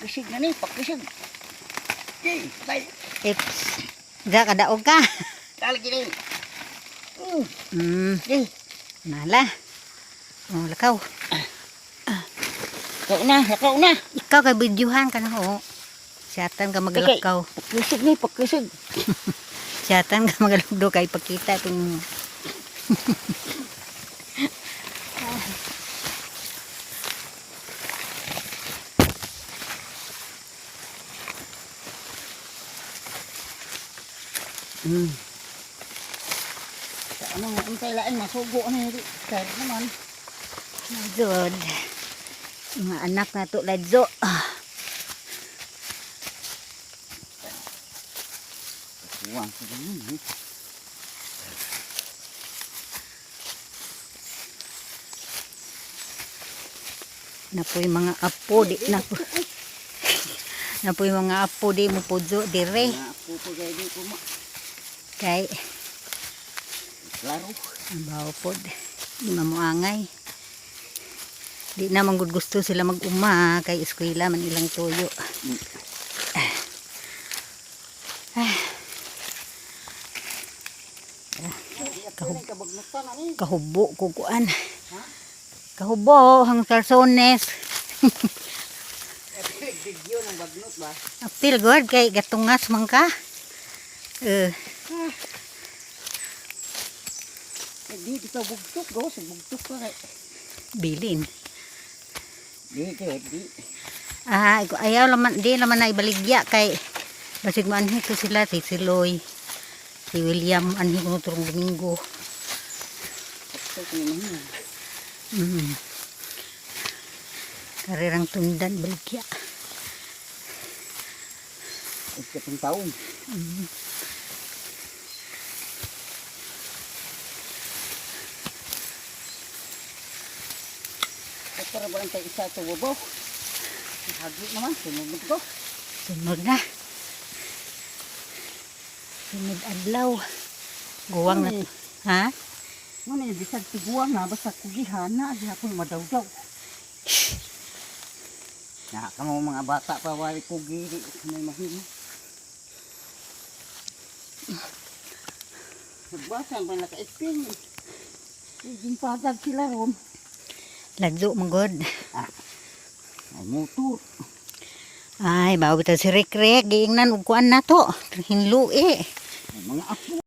pakisig na ni, pakisig. Okay, bye. Ips. Diya kadaog ka. Talagi ni. Okay. Nala. Oh, lakaw. Lakaw na. Ikaw kay bidyuhan ka na ho. Siyatan ka maglakaw. Pakisig ni, pakisig. Siyatan ka magalugdo kay pakita itong... Ano nga ang kailangan masugo na yun. Kaya naman. Good. Mga anak na to, Ladzo. Buwang sa ganyan. Napoy mga apo di napoy mga apo di mo pudyo dire. Apo po gaya di po ma. Kay Klaro. ang bawo pod. Di mamuangay. Di naman gud gusto sila mag-uma kay eskwela man ilang tuyo. Kahubo kukuan. Kahubo hang sarsones. Video ng bagnot ba? Apil god kay gatungas man ka. Di kita bugtok go, bugtok pa kay. Bilin. Di. Ayaw laman, di laman na ibaligya kay basig mo anhi to sila si Siloy, si William anhi ko turong Domingo. Karirang tundan baligya. Ikatong taon. Para ba lang tayo isa ito bubo? Hagit naman, sunod ko. Sunod na. Sunod adlaw. Guwang na to. Ha? Ano yung bisag tiguang na, basta kugihan na, di ako madawdaw. Nakaka mo mga bata pa, wali kugi, may mahina. Nagbasan pa naka-spin. Higing patag sila ron. Ladzo magod. Ay motor. Ay, bawa bitaw si Rek-Rek. Giingnan ugkuan na to. Hinlui. Ay mga apo.